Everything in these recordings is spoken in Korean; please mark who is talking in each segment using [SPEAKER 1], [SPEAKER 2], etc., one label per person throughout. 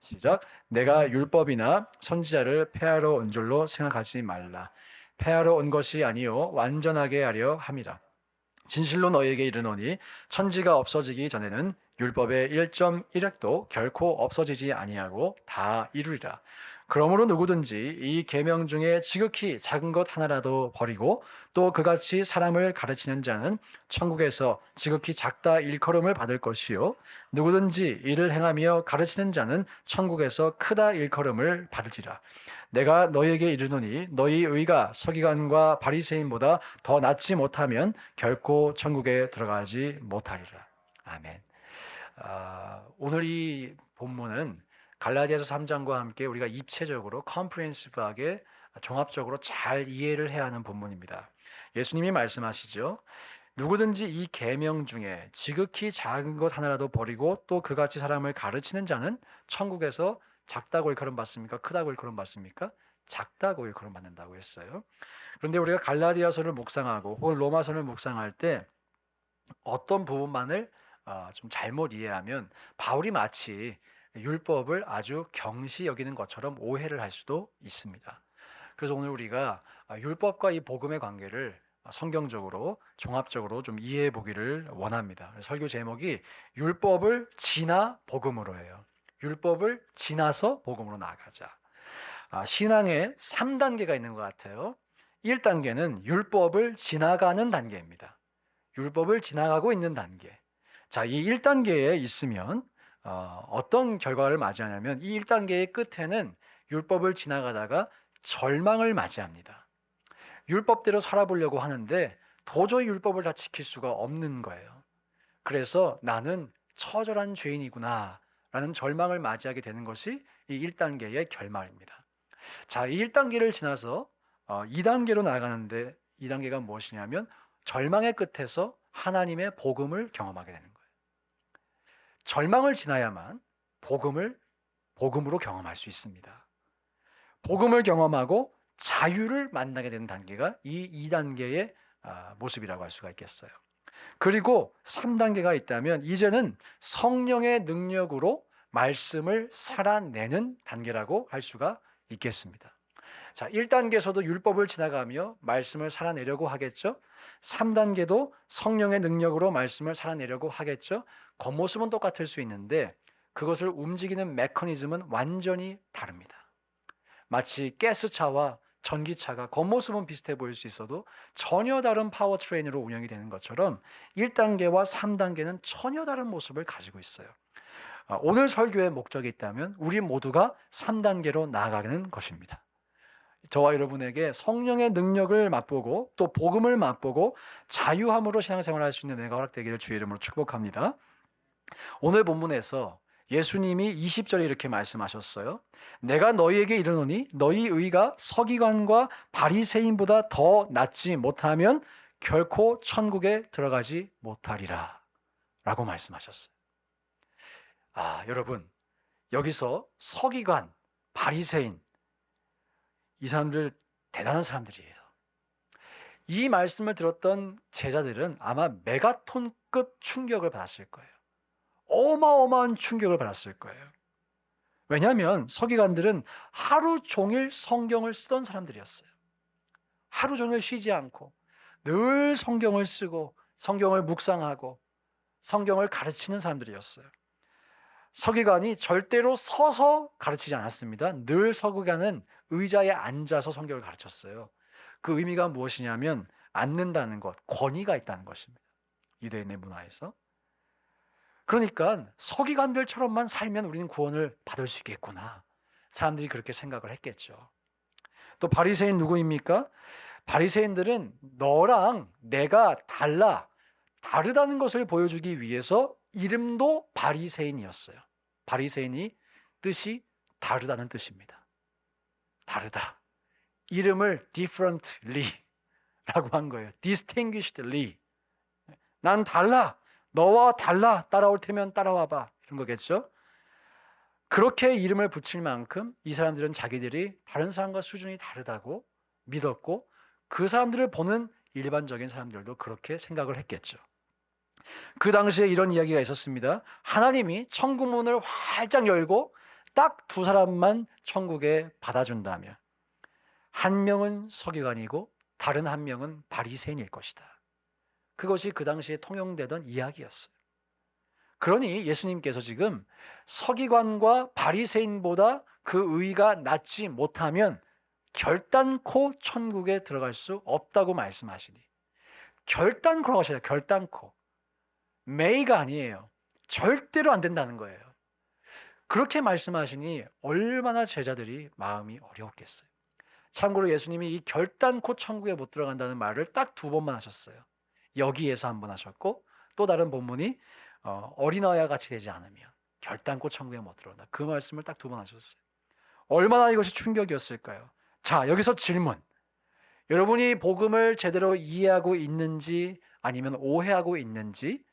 [SPEAKER 1] 시작. 내가 율법이나 선지자를 폐하러 온 줄로 생각하지 말라. 폐하러 온 것이 아니요 완전하게 하려 함이라. 진실로 너희에게 이르노니 천지가 없어지기 전에는 율법의 1.1획도 결코 없어지지 아니하고 다 이루리라. 그러므로 누구든지 이 계명 중에 지극히 작은 것 하나라도 버리고 또 그같이 사람을 가르치는 자는 천국에서 지극히 작다 일컬음을 받을 것이요 누구든지 이를 행하며 가르치는 자는 천국에서 크다 일컬음을 받으리라. 내가 너희에게 이르노니 너희 의가 서기관과 바리새인보다 더 낫지 못하면 결코 천국에 들어가지 못하리라. 아멘. 오늘 이 본문은 갈라디아서 3장과 함께 우리가 입체적으로 컴프리헨시브하게 종합적으로 잘 이해를 해야 하는 본문입니다. 예수님이 말씀하시죠. 누구든지 이 계명 중에 지극히 작은 것 하나라도 버리고 또 그같이 사람을 가르치는 자는 천국에서 작다고 일컬음 받습니까? 크다고 일컬음 받습니까? 작다고 일컬음 받는다고 했어요. 그런데 우리가 갈라디아서를 묵상하고 혹은 로마서를 묵상할 때 어떤 부분만을 좀 잘못 이해하면 바울이 마치 율법을 아주 경시 여기는 것처럼 오해를 할 수도 있습니다. 그래서 오늘 우리가 율법과 이 복음의 관계를 성경적으로 종합적으로 좀 이해해 보기를 원합니다. 설교 제목이 율법을 지나 복음으로예요. 율법을 지나서 복음으로 나아가자. 신앙에 3단계가 있는 것 같아요. 1단계는 율법을 지나가는 단계입니다. 율법을 지나가고 있는 단계. 자, 이 1단계에 있으면 어떤 결과를 맞이하냐면 이 1단계의 끝에는 율법을 지나가다가 절망을 맞이합니다. 율법대로 살아보려고 하는데 도저히 율법을 다 지킬 수가 없는 거예요. 그래서 나는 처절한 죄인이구나 라는 절망을 맞이하게 되는 것이 이 1단계의 결말입니다. 자, 이 1단계를 지나서 2단계로 나아가는데 2단계가 무엇이냐면 절망의 끝에서 하나님의 복음을 경험하게 되는 거예요. 절망을 지나야만 복음으로 경험할 수 있습니다. 복음을 경험하고 자유를 만나게 되는 단계가 이 2단계의 모습이라고 할 수가 있겠어요. 그리고 3단계가 있다면 이제는 성령의 능력으로 말씀을 살아내는 단계라고 할 수가 있겠습니다. 자, 1단계에서도 율법을 지나가며 말씀을 살아내려고 하겠죠. 3단계도 성령의 능력으로 말씀을 살아내려고 하겠죠. 겉모습은 똑같을 수 있는데 그것을 움직이는 메커니즘은 완전히 다릅니다. 마치 가스차와 전기차가 겉모습은 비슷해 보일 수 있어도 전혀 다른 파워트레인으로 운영이 되는 것처럼 1단계와 3단계는 전혀 다른 모습을 가지고 있어요. 오늘 설교의 목적이 있다면 우리 모두가 3단계로 나아가는 것입니다. 저와 여러분에게 성령의 능력을 맛보고 또 복음을 맛보고 자유함으로 신앙생활을 할 수 있는 은혜가 허락되기를 주의 이름으로 축복합니다. 오늘 본문에서 예수님이 20절에 이렇게 말씀하셨어요. 내가 너희에게 이르노니 너희 의가 서기관과 바리새인보다 더 낫지 못하면 결코 천국에 들어가지 못하리라 라고 말씀하셨어요. 여러분, 여기서 서기관, 바리새인, 이 사람들 대단한 사람들이에요. 이 말씀을 들었던 제자들은 아마 메가톤급 충격을 받았을 거예요. 어마어마한 충격을 받았을 거예요. 왜냐하면 서기관들은 하루 종일 성경을 쓰던 사람들이었어요. 하루 종일 쉬지 않고 늘 성경을 쓰고 성경을 묵상하고 성경을 가르치는 사람들이었어요. 서기관이 절대로 서서 가르치지 않았습니다. 늘 서기관은 의자에 앉아서 성경을 가르쳤어요. 그 의미가 무엇이냐면 앉는다는 것, 권위가 있다는 것입니다. 유대인의 문화에서. 그러니까 서기관들처럼만 살면 우리는 구원을 받을 수 있겠구나. 사람들이 그렇게 생각을 했겠죠. 또 바리새인 누구입니까? 바리새인들은 너랑 내가 다르다는 것을 보여주기 위해서 이름도 바리새인이었어요. 바리새인이 뜻이 다르다는 뜻입니다. 다르다. 이름을 differently 라고 한 거예요. distinguishedly. 난 달라. 너와 달라. 따라올 테면 따라와봐. 이런 거겠죠. 그렇게 이름을 붙일 만큼 이 사람들은 자기들이 다른 사람과 수준이 다르다고 믿었고 그 사람들을 보는 일반적인 사람들도 그렇게 생각을 했겠죠. 그 당시에 이런 이야기가 있었습니다. 하나님이 천국 문을 활짝 열고 딱 두 사람만 천국에 받아준다면 한 명은 서기관이고 다른 한 명은 바리새인일 것이다. 그것이 그 당시에 통용되던 이야기였어요. 그러니 예수님께서 지금 서기관과 바리새인보다 그 의가 낫지 못하면 결단코 천국에 들어갈 수 없다고 말씀하시니, 결단코라고 하셔요. 결단코. may가 아니에요. 절대로 안 된다는 거예요. 그렇게 말씀하시니 얼마나 제자들이 마음이 어려웠겠어요. 참고로 예수님이 이 결단코 천국에 못 들어간다는 말을 딱 두 번만 하셨어요. 여기에서 한 번 하셨고, 또 다른 본문이 어린아이와 같이 되지 않으면 결단코 천국에 못 들어간다. 그 말씀을 딱 두 번 하셨어요. 얼마나 이것이 충격이었을까요? 자, 여기서 질문. 여러분이 복음을 제대로 이해하고 있는지 아니면 오해하고 있는지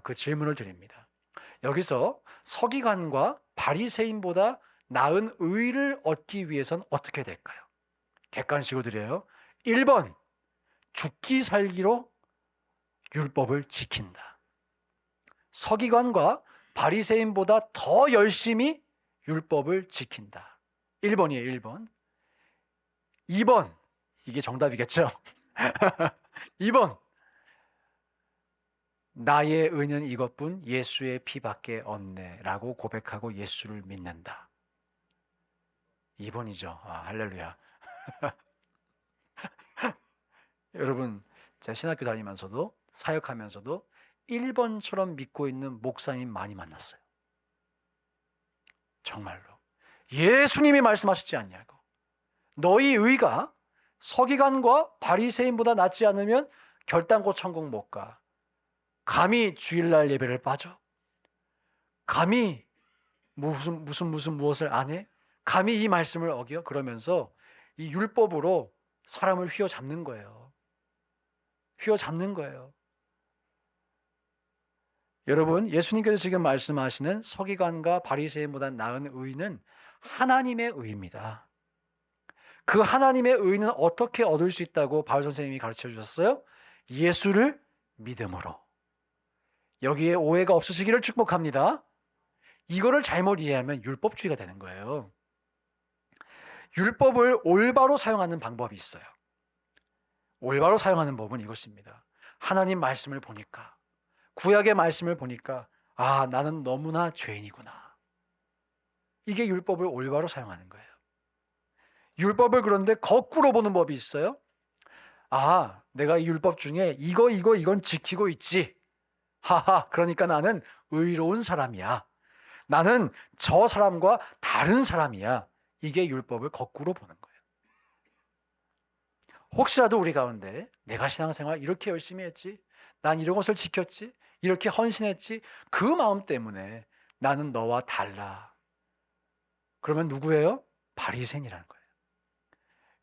[SPEAKER 1] 그 질문을 드립니다. 여기서 서기관과 바리새인보다 나은 의를 얻기 위해선 어떻게 될까요? 객관식으로 드려요. 1번, 죽기 살기로 율법을 지킨다. 서기관과 바리새인보다 더 열심히 율법을 지킨다. 1번이에요. 1번. 2번, 이게 정답이겠죠? 2번, 나의 의는 이것뿐 예수의 피밖에 없네 라고 고백하고 예수를 믿는다. 2번이죠. 할렐루야. 여러분, 제가 신학교 다니면서도 사역하면서도 1번처럼 믿고 있는 목사님 많이 만났어요. 정말로. 예수님이 말씀하시지 않냐고. 너희 의가 서기관과 바리새인보다 낫지 않으면 결단코 천국 못 가. 감히 주일날 예배를 빠져? 감히 무엇을 안 해? 감히 이 말씀을 어겨? 그러면서 이 율법으로 사람을 휘어잡는 거예요. 휘어잡는 거예요. 여러분, 예수님께서 지금 말씀하시는 서기관과 바리새인보다 나은 의는 하나님의 의입니다. 그 하나님의 의는 어떻게 얻을 수 있다고 바울 선생님이 가르쳐 주셨어요? 예수를 믿음으로. 여기에 오해가 없으시기를 축복합니다. 이거를 잘못 이해하면 율법주의가 되는 거예요. 율법을 올바로 사용하는 방법이 있어요. 올바로 사용하는 법은 이것입니다. 하나님 말씀을 보니까, 구약의 말씀을 보니까 나는 너무나 죄인이구나. 이게 율법을 올바로 사용하는 거예요. 율법을 그런데 거꾸로 보는 법이 있어요. 내가 이 율법 중에 이건 지키고 있지. 그러니까 나는 의로운 사람이야. 나는 저 사람과 다른 사람이야. 이게 율법을 거꾸로 보는 거예요. 혹시라도 우리 가운데 내가 신앙생활 이렇게 열심히 했지, 난 이런 것을 지켰지, 이렇게 헌신했지, 그 마음 때문에 나는 너와 달라. 그러면 누구예요? 바리새인이라는 거예요.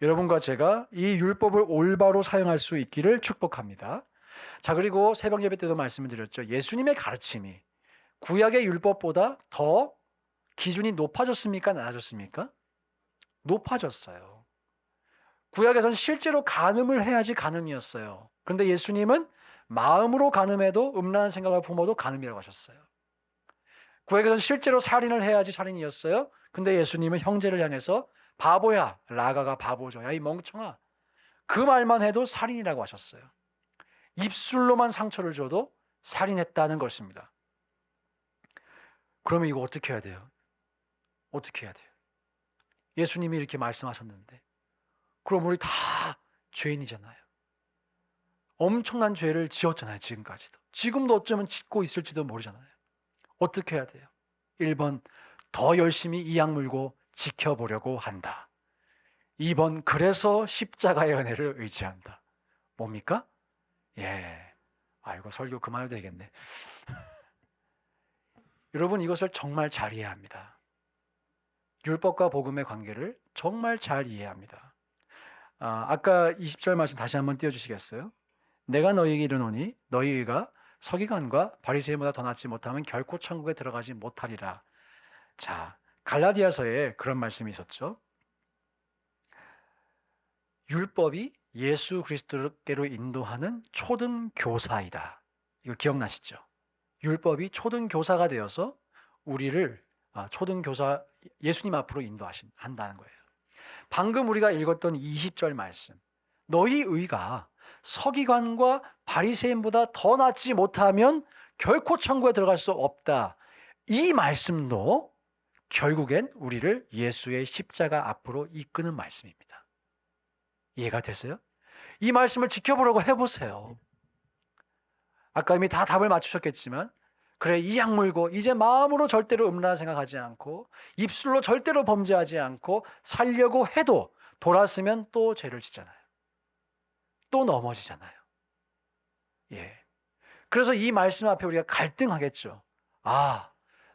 [SPEAKER 1] 여러분과 제가 이 율법을 올바로 사용할 수 있기를 축복합니다. 자, 그리고 새벽 예배 때도 말씀을 드렸죠. 예수님의 가르침이 구약의 율법보다 더 기준이 높아졌습니까? 낮아졌습니까? 높아졌어요. 구약에서는 실제로 간음을 해야지 간음이었어요. 그런데 예수님은 마음으로 간음해도 음란한 생각을 품어도 간음이라고 하셨어요. 구약에서는 실제로 살인을 해야지 살인이었어요. 근데 예수님은 형제를 향해서 바보야, 라가가 바보죠. 야, 이 멍청아. 그 말만 해도 살인이라고 하셨어요. 입술로만 상처를 줘도 살인했다는 것입니다. 그러면 이거 어떻게 해야 돼요? 어떻게 해야 돼요? 예수님이 이렇게 말씀하셨는데, 그럼 우리 다 죄인이잖아요. 엄청난 죄를 지었잖아요. 지금까지도. 지금도 어쩌면 짓고 있을지도 모르잖아요. 어떻게 해야 돼요? 1번, 더 열심히 이악 물고 지켜보려고 한다. 2번, 그래서 십자가의 은혜를 의지한다. 뭡니까? 이거 설교 그만해도 되겠네. 여러분, 이것을 정말 잘 이해해야 합니다. 율법과 복음의 관계를 정말 잘 이해해야 합니다. 아까 20절 말씀 다시 한번 띄워주시겠어요? 내가 너희에게 이르노니 너희가 서기관과 바리새인보다 더 낫지 못하면 결코 천국에 들어가지 못하리라. 자, 갈라디아서에 그런 말씀이 있었죠. 율법이 예수 그리스도께로 인도하는 초등 교사이다. 이거 기억나시죠? 율법이 초등 교사가 되어서 우리를 초등교사 예수님 앞으로 한다는 거예요. 방금 우리가 읽었던 20절 말씀, 너희 의가 서기관과 바리새인보다 더 낫지 못하면 결코 천국에 들어갈 수 없다. 이 말씀도 결국엔 우리를 예수의 십자가 앞으로 이끄는 말씀입니다. 이해가 되세요? 이 말씀을 지켜보려고 해보세요. 아까 이미 다 답을 맞추셨겠지만, 그래, 이 약물고 이제 마음으로 절대로 음란한 생각하지 않고 입술로 절대로 범죄하지 않고 살려고 해도 돌았으면 또 죄를 짓잖아요. 또 넘어지잖아요. 예. 그래서 이 말씀 앞에 우리가 갈등하겠죠.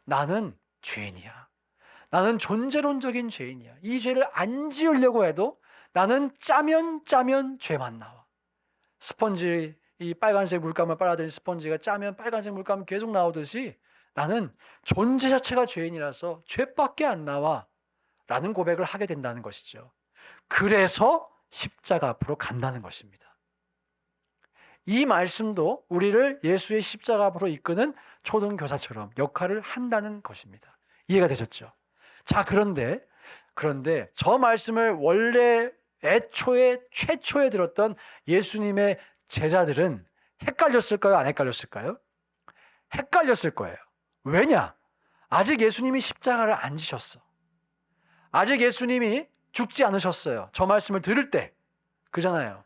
[SPEAKER 1] 나는 죄인이야. 나는 존재론적인 죄인이야. 이 죄를 안 지으려고 해도 나는 짜면 죄만 나와. 스펀지, 이 빨간색 물감을 빨아들인 스펀지가 짜면 빨간색 물감이 계속 나오듯이 나는 존재 자체가 죄인이라서 죄밖에 안 나와 라는 고백을 하게 된다는 것이죠. 그래서 십자가 앞으로 간다는 것입니다. 이 말씀도 우리를 예수의 십자가 앞으로 이끄는 초등교사처럼 역할을 한다는 것입니다. 이해가 되셨죠? 자, 그런데 저 말씀을 원래 최초에 들었던 예수님의 제자들은 헷갈렸을까요? 안 헷갈렸을까요? 헷갈렸을 거예요. 왜냐? 아직 예수님이 십자가를 안 지셨어. 아직 예수님이 죽지 않으셨어요. 저 말씀을 들을 때. 그잖아요.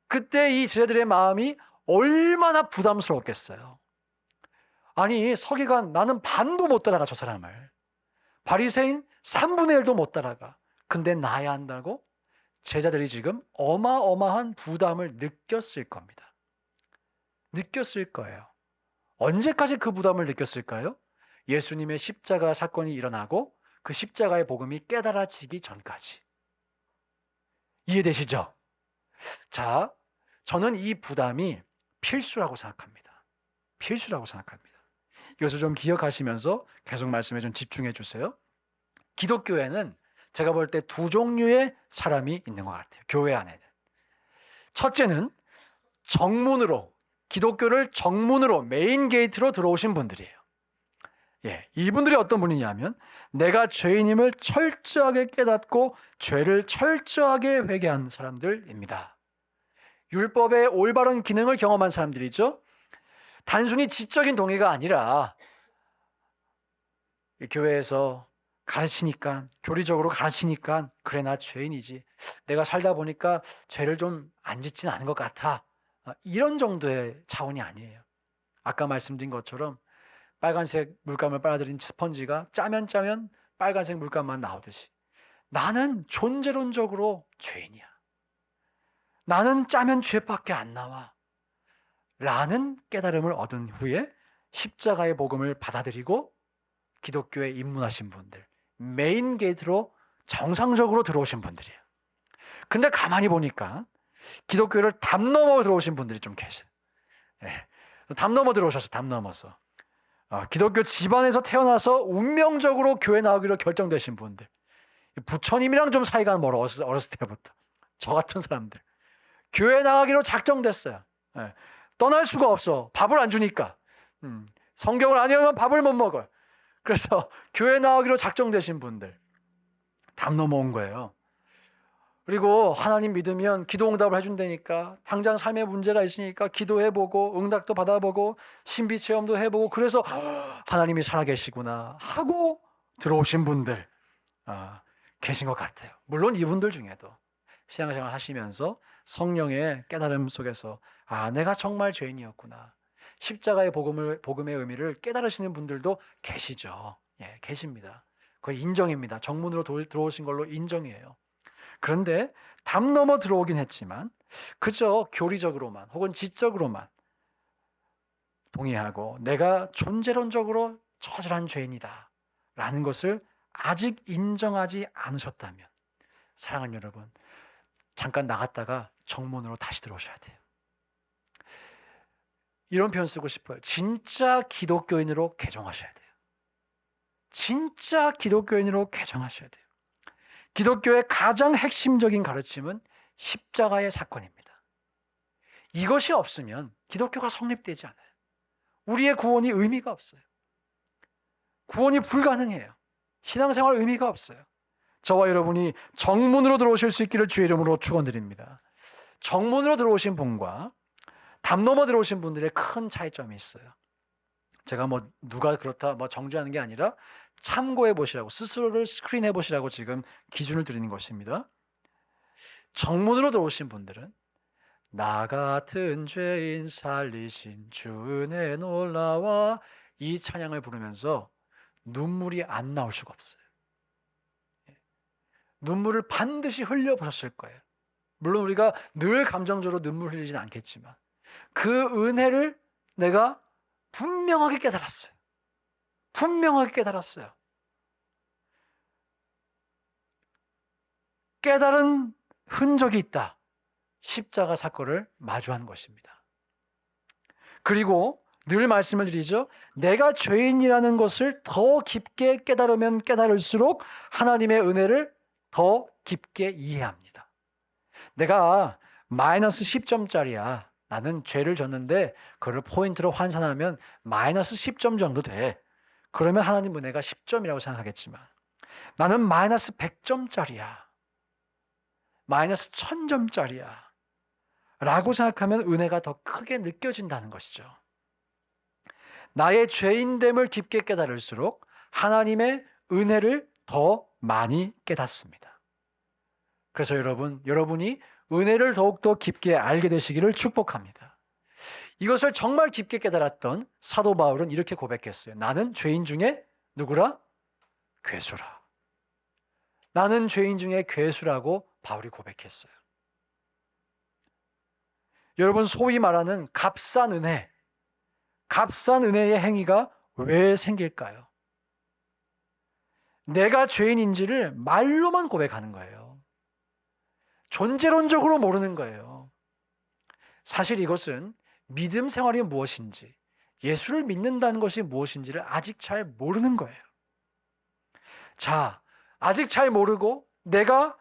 [SPEAKER 1] 그때 이 제자들의 마음이 얼마나 부담스러웠겠어요. 아니, 서기관, 나는 반도 못 따라가, 저 사람을. 바리새인 3분의 1도 못 따라가. 근데 나야 한다고? 제자들이 지금 어마어마한 부담을 느꼈을 겁니다. 느꼈을 거예요. 언제까지 그 부담을 느꼈을까요? 예수님의 십자가 사건이 일어나고 그 십자가의 복음이 깨달아지기 전까지. 이해되시죠? 자, 저는 이 부담이 필수라고 생각합니다. 필수라고 생각합니다. 이것을 좀 기억하시면서 계속 말씀에 좀 집중해 주세요. 기독교에는 제가 볼 때 두 종류의 사람이 있는 것 같아요. 교회 안에는. 첫째는 정문으로, 기독교를 정문으로, 메인 게이트로 들어오신 분들이에요. 예, 이분들이 어떤 분이냐면 내가 죄인임을 철저하게 깨닫고 죄를 철저하게 회개한 사람들입니다. 율법의 올바른 기능을 경험한 사람들이죠. 단순히 지적인 동의가 아니라 교회에서 가르치니까, 교리적으로 가르치니까 그래, 나 죄인이지. 내가 살다 보니까 죄를 좀 안 짓진 않은 것 같아. 이런 정도의 차원이 아니에요. 아까 말씀드린 것처럼 빨간색 물감을 빨아들인 스펀지가 짜면 빨간색 물감만 나오듯이 나는 존재론적으로 죄인이야. 나는 짜면 죄밖에 안 나와. 라는 깨달음을 얻은 후에 십자가의 복음을 받아들이고 기독교에 입문하신 분들, 메인 게이트로 정상적으로 들어오신 분들이에요. 근데 가만히 보니까 기독교를 담 넘어 들어오신 분들이 좀 계세요. 예, 담 넘어 들어오셨어요. 담 넘어서. 기독교 집안에서 태어나서 운명적으로 교회 나오기로 결정되신 분들. 부처님이랑 좀 사이가 멀어, 어렸을 때부터. 저 같은 사람들. 교회 나가기로 작정됐어요. 예, 떠날 수가 없어. 밥을 안 주니까. 성경을 안 읽으면 밥을 못 먹어요. 그래서 교회 나가기로 작정되신 분들. 담 넘어온 거예요. 그리고 하나님 믿으면 기도 응답을 해준다니까, 당장 삶에 문제가 있으니까 기도해보고 응답도 받아보고 신비 체험도 해보고, 그래서 하나님이 살아계시구나 하고 들어오신 분들 계신 것 같아요. 물론 이분들 중에도 신앙생활 하시면서 성령의 깨달음 속에서 내가 정말 죄인이었구나, 십자가의 복음의 의미를 깨달으시는 분들도 계시죠. 예, 계십니다. 그거 인정입니다. 정문으로 들어오신 걸로 인정이에요. 그런데 담 넘어 들어오긴 했지만 그저 교리적으로만 혹은 지적으로만 동의하고 내가 존재론적으로 처절한 죄인이다 라는 것을 아직 인정하지 않으셨다면, 사랑하는 여러분, 잠깐 나갔다가 정문으로 다시 들어오셔야 돼요. 이런 표현 쓰고 싶어요. 진짜 기독교인으로 개종하셔야 돼요. 진짜 기독교인으로 개종하셔야 돼요. 기독교의 가장 핵심적인 가르침은 십자가의 사건입니다. 이것이 없으면 기독교가 성립되지 않아요. 우리의 구원이 의미가 없어요. 구원이 불가능해요. 신앙생활 의미가 없어요. 저와 여러분이 정문으로 들어오실 수 있기를 주의 이름으로 축원드립니다. 정문으로 들어오신 분과 담 넘어 들어오신 분들의 큰 차이점이 있어요. 제가 누가 그렇다 정죄하는 게 아니라 참고해 보시라고, 스스로를 스크린해 보시라고 지금 기준을 드리는 것입니다. 정문으로 들어오신 분들은 나 같은 죄인 살리신 주 은혜 놀라와 이 찬양을 부르면서 눈물이 안 나올 수가 없어요. 눈물을 반드시 흘려보셨을 거예요. 물론 우리가 늘 감정적으로 눈물 흘리진 않겠지만 그 은혜를 내가 분명하게 깨달았어요. 분명하게 깨달았어요. 깨달은 흔적이 있다. 십자가 사건을 마주한 것입니다. 그리고 늘 말씀을 드리죠. 내가 죄인이라는 것을 더 깊게 깨달으면 깨달을수록 하나님의 은혜를 더 깊게 이해합니다. 내가 마이너스 10점짜리야. 나는 죄를 졌는데 그걸 포인트로 환산하면 마이너스 10점 정도 돼. 그러면 하나님 은혜가 10점이라고 생각하겠지만 나는 마이너스 100점짜리야. 마이너스 1000점짜리야. 라고 생각하면 은혜가 더 크게 느껴진다는 것이죠. 나의 죄인됨을 깊게 깨달을수록 하나님의 은혜를 더 많이 깨닫습니다. 그래서 여러분이 은혜를 더욱더 깊게 알게 되시기를 축복합니다. 이것을 정말 깊게 깨달았던 사도 바울은 이렇게 고백했어요. 나는 죄인 중에 누구라? 괴수라. 나는 죄인 중에 괴수라고 바울이 고백했어요. 여러분, 소위 말하는 값싼 은혜의 행위가 왜 생길까요? 내가 죄인인지를 말로만 고백하는 거예요. 존재론적으로 모르는 거예요. 사실 이것은 믿음 생활이 무엇인지, 예수를 믿는다는 것이 무엇인지를 아직 잘 모르는 거예요. 자, 아직 잘 모르고 내가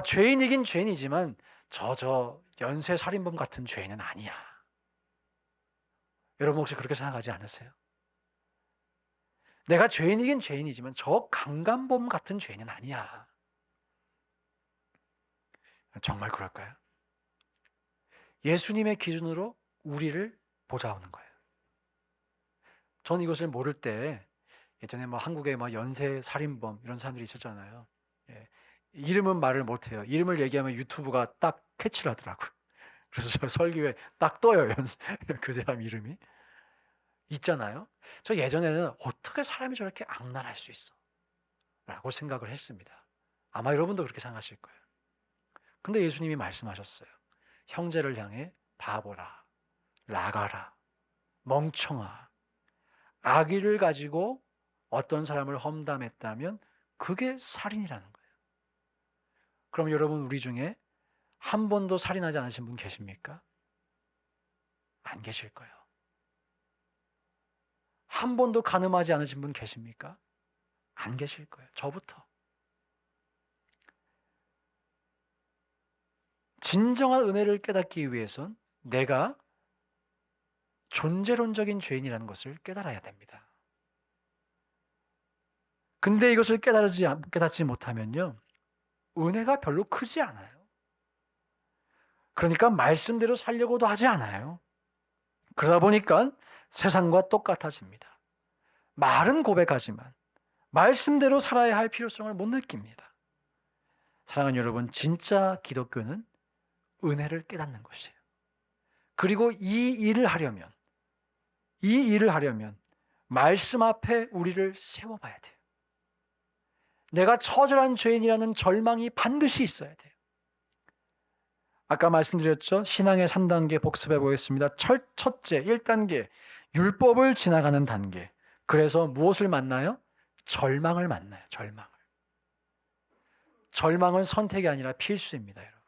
[SPEAKER 1] 죄인이긴 죄인이지만 저 연쇄 살인범 같은 죄인은 아니야. 여러분 혹시 그렇게 생각하지 않으세요? 내가 죄인이긴 죄인이지만 저 강간범 같은 죄인은 아니야. 정말 그럴까요? 예수님의 기준으로 우리를 보자는 거예요. 전 이것을 모를 때 예전에 한국에 연쇄 살인범 이런 사람들이 있었잖아요. 예. 이름은 말을 못해요. 이름을 얘기하면 유튜브가 딱 캐치를 하더라고요. 그래서 저 설교에 딱 떠요. 그 사람 이름이. 있잖아요. 저 예전에는 어떻게 사람이 저렇게 악랄할 수 있어? 라고 생각을 했습니다. 아마 여러분도 그렇게 생각하실 거예요. 근데 예수님이 말씀하셨어요. 형제를 향해 바보라, 나가라, 멍청아. 악의를 가지고 어떤 사람을 험담했다면 그게 살인이라는 거예요. 그럼 여러분 우리 중에 한 번도 살인하지 않으신 분 계십니까? 안 계실 거예요. 한 번도 간음하지 않으신 분 계십니까? 안 계실 거예요. 저부터. 진정한 은혜를 깨닫기 위해선 내가 존재론적인 죄인이라는 것을 깨달아야 됩니다. 근데 이것을 깨닫지 못하면요, 은혜가 별로 크지 않아요. 그러니까 말씀대로 살려고도 하지 않아요. 그러다 보니까 세상과 똑같아집니다. 말은 고백하지만 말씀대로 살아야 할 필요성을 못 느낍니다. 사랑하는 여러분, 진짜 기독교는 은혜를 깨닫는 것이에요. 그리고 이 일을 하려면 말씀 앞에 우리를 세워봐야 돼요. 내가 처절한 죄인이라는 절망이 반드시 있어야 돼요. 아까 말씀드렸죠? 신앙의 3단계 복습해 보겠습니다. 첫째, 1단계, 율법을 지나가는 단계. 그래서 무엇을 만나요? 절망을 만나요. 절망은 선택이 아니라 필수입니다, 여러분.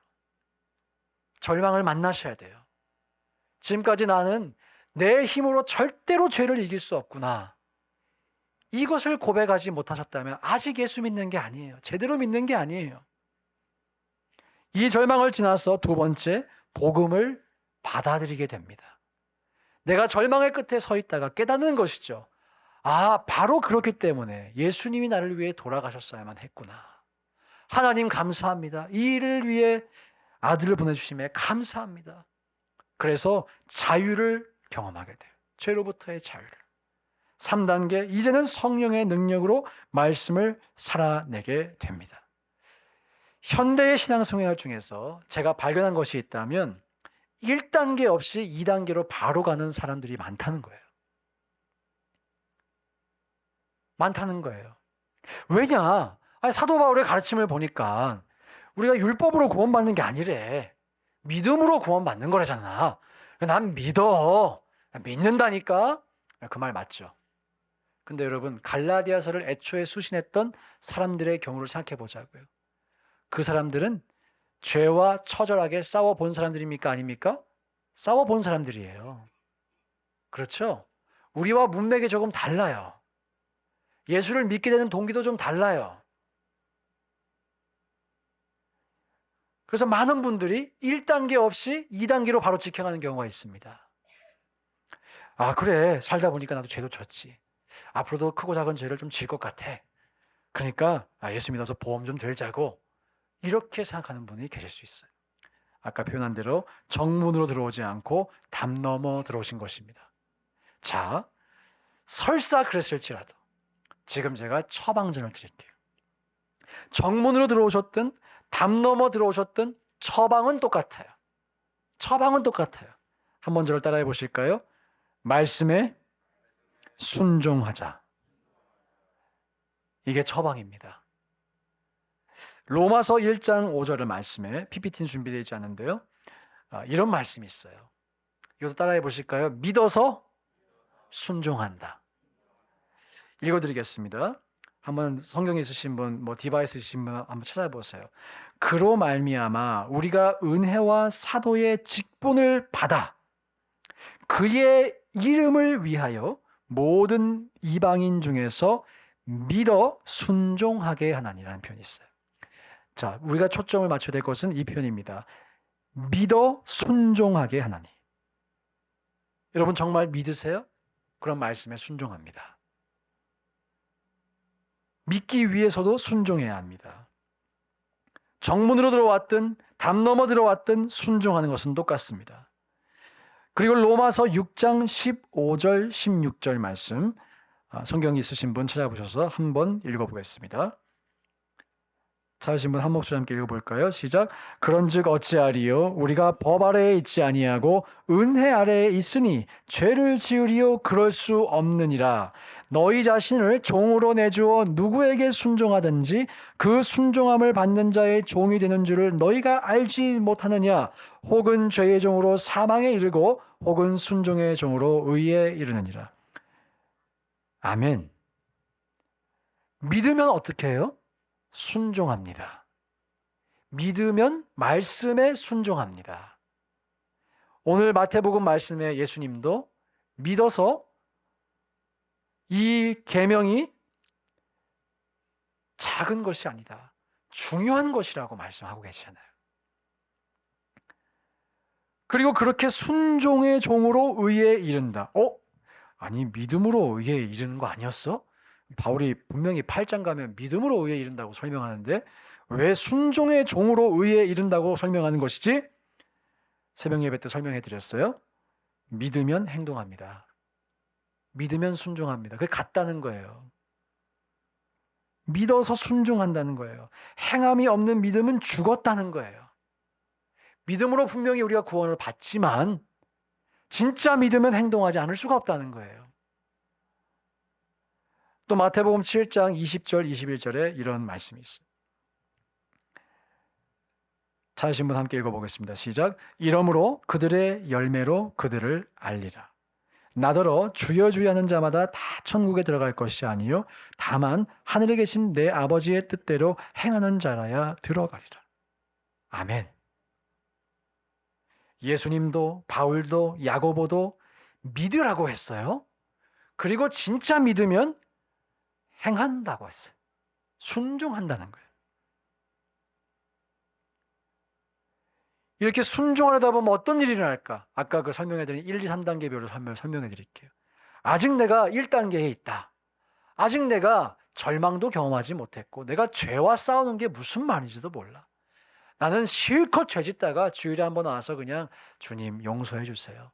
[SPEAKER 1] 절망을 만나셔야 돼요. 지금까지 나는 내 힘으로 절대로 죄를 이길 수 없구나. 이것을 고백하지 못하셨다면 아직 예수 믿는 게 아니에요. 제대로 믿는 게 아니에요. 이 절망을 지나서 두 번째, 복음을 받아들이게 됩니다. 내가 절망의 끝에 서 있다가 깨닫는 것이죠. 바로 그렇기 때문에 예수님이 나를 위해 돌아가셨어야만 했구나. 하나님 감사합니다. 이 일을 위해 아들을 보내주심에 감사합니다. 그래서 자유를 경험하게 돼요. 죄로부터의 자유를. 3단계, 이제는 성령의 능력으로 말씀을 살아내게 됩니다. 현대의 신앙생활 중에서 제가 발견한 것이 있다면 1단계 없이 2단계로 바로 가는 사람들이 많다는 거예요. 많다는 거예요. 왜냐? 사도 바울의 가르침을 보니까 우리가 율법으로 구원받는 게 아니래. 믿음으로 구원받는 거라잖아. 난 믿어. 믿는다니까? 그 말 맞죠? 근데 여러분, 갈라디아서를 애초에 수신했던 사람들의 경우를 생각해 보자고요. 그 사람들은 죄와 처절하게 싸워본 사람들입니까? 아닙니까? 싸워본 사람들이에요. 그렇죠? 우리와 문맥이 조금 달라요. 예수를 믿게 되는 동기도 좀 달라요. 그래서 많은 분들이 1단계 없이 2단계로 바로 직행하는 경우가 있습니다. 그래. 살다 보니까 나도 죄도 졌지. 앞으로도 크고 작은 죄를 좀 질 것 같아. 그러니까 예수 믿어서 보험 좀 들자고 이렇게 생각하는 분이 계실 수 있어요. 아까 표현한 대로 정문으로 들어오지 않고 담 넘어 들어오신 것입니다. 자, 설사 그랬을지라도 지금 제가 처방전을 드릴게요. 정문으로 들어오셨든 담 넘어 들어오셨든 처방은 똑같아요. 처방은 똑같아요. 한번 저를 따라해 보실까요? 말씀에 순종하자. 이게 처방입니다. 로마서 1장 5절의 말씀에 PPT는 준비되어 있지 않은데요. 이런 말씀이 있어요. 이것도 따라해 보실까요? 믿어서 순종한다. 읽어드리겠습니다. 한번 성경에 있으신 분, 디바이스 있으신 분 한번 찾아보세요. 그로 말미암아 우리가 은혜와 사도의 직분을 받아 그의 이름을 위하여 모든 이방인 중에서 믿어 순종하게 하나니라는 표현이 있어요. 자, 우리가 초점을 맞춰야 될 것은 이 표현입니다. 믿어 순종하게 하나니. 여러분 정말 믿으세요? 그런 말씀에 순종합니다. 믿기 위해서도 순종해야 합니다. 정문으로 들어왔든 담 넘어 들어왔든 순종하는 것은 똑같습니다. 그리고 로마서 6장 15절 16절 말씀, 성경이 있으신 분 찾아보셔서 한번 읽어보겠습니다. 찾으신 분 한 목소리 함께 읽어볼까요? 시작. 그런즉 어찌하리요? 우리가 법 아래에 있지 아니하고 은혜 아래에 있으니 죄를 지으리요? 그럴 수 없느니라. 너희 자신을 종으로 내주어 누구에게 순종하든지 그 순종함을 받는 자의 종이 되는 줄을 너희가 알지 못하느냐? 혹은 죄의 종으로 사망에 이르고 혹은 순종의 종으로 의에 이르느니라. 아멘. 믿으면 어떻게 해요? 순종합니다. 믿으면 말씀에 순종합니다. 오늘 마태복음 말씀에 예수님도 믿어서 이 계명이 작은 것이 아니다. 중요한 것이라고 말씀하고 계시잖아요. 그리고 그렇게 순종의 종으로 의에 이른다. 아니 믿음으로 의에 이르는 거 아니었어? 바울이 분명히 8장 가면 믿음으로 의에 이른다고 설명하는데 왜 순종의 종으로 의에 이른다고 설명하는 것이지? 새벽 예배 때 설명해 드렸어요. 믿으면 행동합니다. 믿으면 순종합니다. 그게 같다는 거예요. 믿어서 순종한다는 거예요. 행함이 없는 믿음은 죽었다는 거예요. 믿음으로 분명히 우리가 구원을 받지만 진짜 믿으면 행동하지 않을 수가 없다는 거예요. 또 마태복음 7장 20절 21절에 이런 말씀이 있어요. 찾으신 분 함께 읽어보겠습니다. 시작. 이러므로 그들의 열매로 그들을 알리라. 나더러 주여 주여 하는 자마다 다 천국에 들어갈 것이 아니요 다만 하늘에 계신 내 아버지의 뜻대로 행하는 자라야 들어가리라. 아멘. 예수님도 바울도 야고보도 믿으라고 했어요. 그리고 진짜 믿으면 행한다고 했어요. 순종한다는 거예요. 이렇게 순종을 하다 보면 어떤 일이 일어날까? 아까 그 설명해드린 1, 2, 3단계별로 설명해 드릴게요. 아직 내가 1단계에 있다. 아직 내가 절망도 경험하지 못했고 내가 죄와 싸우는 게 무슨 말인지도 몰라. 나는 실컷 죄 짓다가 주일에 한번 와서 그냥 주님 용서해 주세요.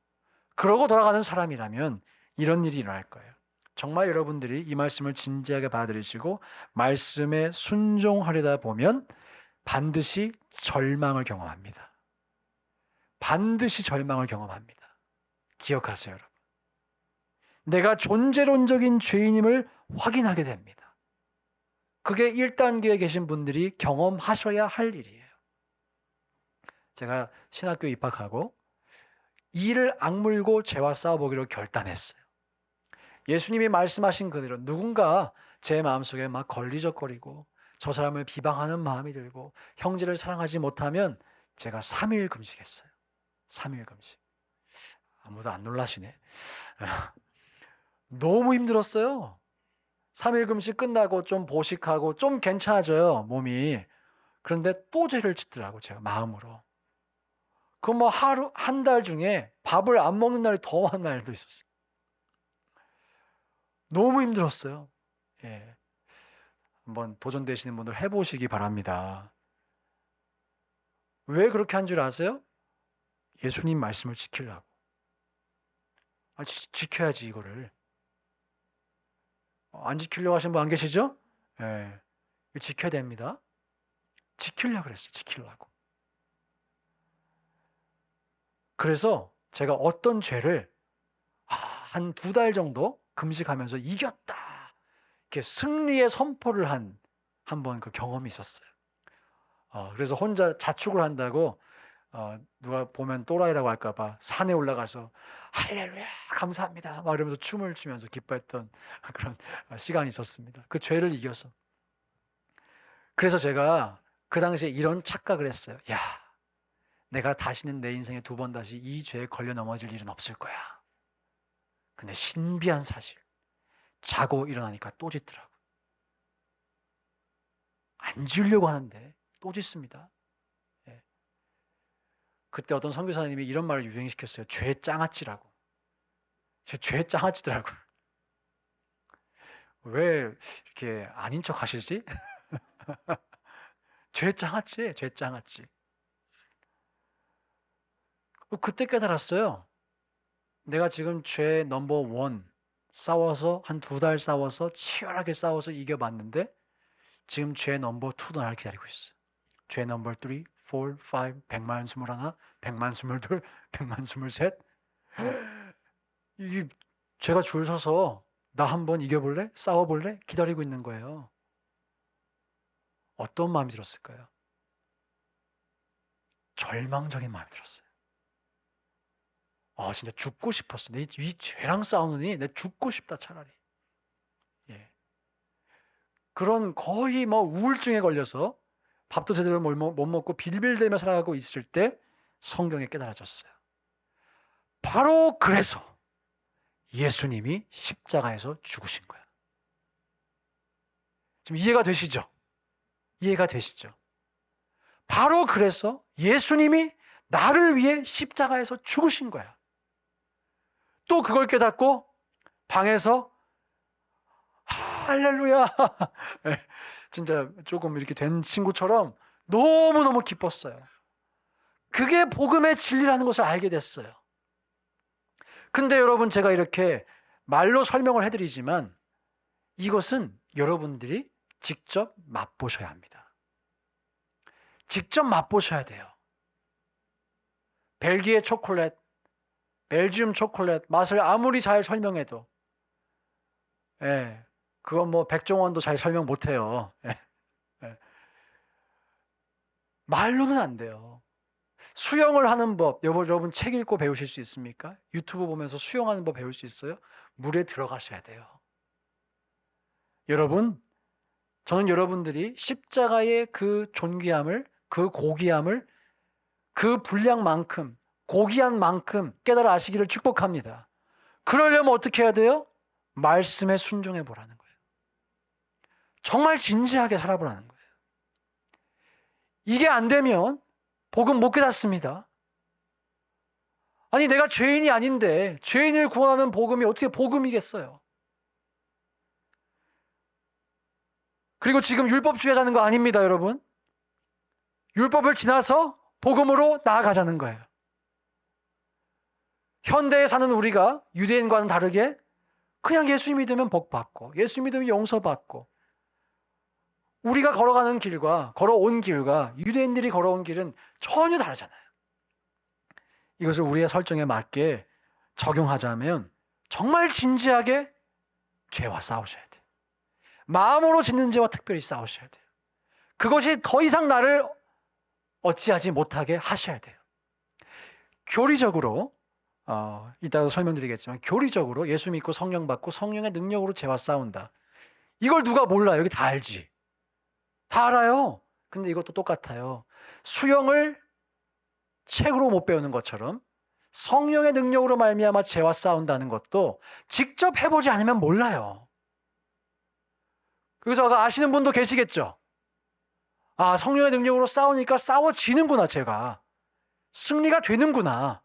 [SPEAKER 1] 그러고 돌아가는 사람이라면 이런 일이 일어날 거예요. 정말 여러분들이 이 말씀을 진지하게 받아들이시고 말씀에 순종하려다 보면 반드시 절망을 경험합니다. 반드시 절망을 경험합니다. 기억하세요, 여러분. 내가 존재론적인 죄인임을 확인하게 됩니다. 그게 1단계에 계신 분들이 경험하셔야 할 일이에요. 제가 신학교 입학하고 이를 악물고 죄와 싸워보기로 결단했어요. 예수님이 말씀하신 그대로 누군가 제 마음속에 막 걸리적거리고 저 사람을 비방하는 마음이 들고 형제를 사랑하지 못하면 제가 3일 금식했어요. 3일 금식. 아무도 안 놀라시네. 너무 힘들었어요. 3일 금식 끝나고 좀 보식하고 좀 괜찮아져요, 몸이. 그런데 또 죄를 짓더라고, 제가 마음으로. 그 뭐 하루, 한 달 중에 밥을 안 먹는 날이 더 많은 날도 있었어요. 너무 힘들었어요. 예. 한번 도전되시는 분들 해보시기 바랍니다. 왜 그렇게 한 줄 아세요? 예수님 말씀을 지키려고. 지켜야지 이거를. 안 지키려고 하시는 분 안 계시죠? 예. 이거 지켜야 됩니다. 지키려고 그랬어요. 지키려고. 그래서 제가 어떤 죄를 한 2달 정도 금식하면서 이겼다. 이렇게 승리의 선포를 한번 그 경험이 있었어요. 그래서 혼자 자축을 한다고 누가 보면 또라이라고 할까봐 산에 올라가서 할렐루야 감사합니다 막 이러면서 춤을 추면서 기뻐했던 그런 시간이 있었습니다. 그 죄를 이겨서. 그래서 제가 그 당시에 이런 착각을 했어요. 야, 내가 다시는 내 인생에 2번 다시 이 죄에 걸려 넘어질 일은 없을 거야. 근데 신비한 사실, 자고 일어나니까 또 짓더라고. 안 지으려고 하는데 또 짓습니다. 예. 그때 어떤 선교사님이 이런 말을 유행시켰어요. 죄 짱아찌라고. 제 죄 짱아찌더라고요. 왜 이렇게 아닌 척 하시지? 죄 짱아찌, 죄 짱아찌. 그때 깨달았어요. 내가 지금 죄 넘버 1 싸워서 한 2달 싸워서 치열하게 싸워서 이겨봤는데 지금 죄 넘버 2도 나를 기다리고 있어. 죄 넘버 3, 4, 5, 100만 21, 100만 22, 100만 23. 이 죄가 줄 서서 나 한번 이겨볼래? 싸워볼래? 기다리고 있는 거예요. 어떤 마음이 들었을까요? 절망적인 마음이 들었어요. 진짜 죽고 싶었어. 이 죄랑 싸우느니 내 죽고 싶다 차라리. 예. 그런 거의 뭐 우울증에 걸려서 밥도 제대로 못 먹고 빌빌대며 살아가고 있을 때 성경에 깨달아졌어요. 바로 그래서 예수님이 십자가에서 죽으신 거야. 지금 이해가 되시죠? 이해가 되시죠? 바로 그래서 예수님이 나를 위해 십자가에서 죽으신 거야. 또 그걸 깨닫고 방에서 할렐루야 진짜 조금 이렇게 된 친구처럼 너무너무 기뻤어요. 그게 복음의 진리라는 것을 알게 됐어요. 근데 여러분, 제가 이렇게 말로 설명을 해드리지만 이것은 여러분들이 직접 맛보셔야 합니다. 직접 맛보셔야 돼요. 벨기에 초콜릿, 벨지움 초콜릿 맛을 아무리 잘 설명해도 그건 뭐 백종원도 잘 설명 못해요. 말로는 안 돼요. 수영을 하는 법, 여러분 책 읽고 배우실 수 있습니까? 유튜브 보면서 수영하는 법 배울 수 있어요? 물에 들어가셔야 돼요. 여러분, 저는 여러분들이 십자가의 그 존귀함을, 그 고귀함을, 그 분량만큼, 고귀한 만큼 깨달아 아시기를 축복합니다. 그러려면 어떻게 해야 돼요? 말씀에 순종해 보라는 거예요. 정말 진지하게 살아보라는 거예요. 이게 안 되면 복음 못 깨닫습니다. 아니, 내가 죄인이 아닌데 죄인을 구원하는 복음이 어떻게 복음이겠어요? 그리고 지금 율법주의 하자는 거 아닙니다, 여러분. 율법을 지나서 복음으로 나아가자는 거예요. 현대에 사는 우리가 유대인과는 다르게 그냥 예수 믿으면 복 받고 예수 믿으면 용서받고, 우리가 걸어가는 길과 걸어온 길과 유대인들이 걸어온 길은 전혀 다르잖아요. 이것을 우리의 설정에 맞게 적용하자면 정말 진지하게 죄와 싸우셔야 돼요. 마음으로 짓는 죄와 특별히 싸우셔야 돼요. 그것이 더 이상 나를 어찌하지 못하게 하셔야 돼요. 교리적으로 이따가 설명드리겠지만, 교리적으로 예수 믿고 성령 받고 성령의 능력으로 죄와 싸운다. 이걸 누가 몰라요? 여기 다 알지. 다 알아요. 근데 이것도 똑같아요. 수영을 책으로 못 배우는 것처럼 성령의 능력으로 말미암아 죄와 싸운다는 것도 직접 해보지 않으면 몰라요. 그래서 아시는 분도 계시겠죠. 아, 성령의 능력으로 싸우니까 싸워지는구나. 죄가 승리가 되는구나.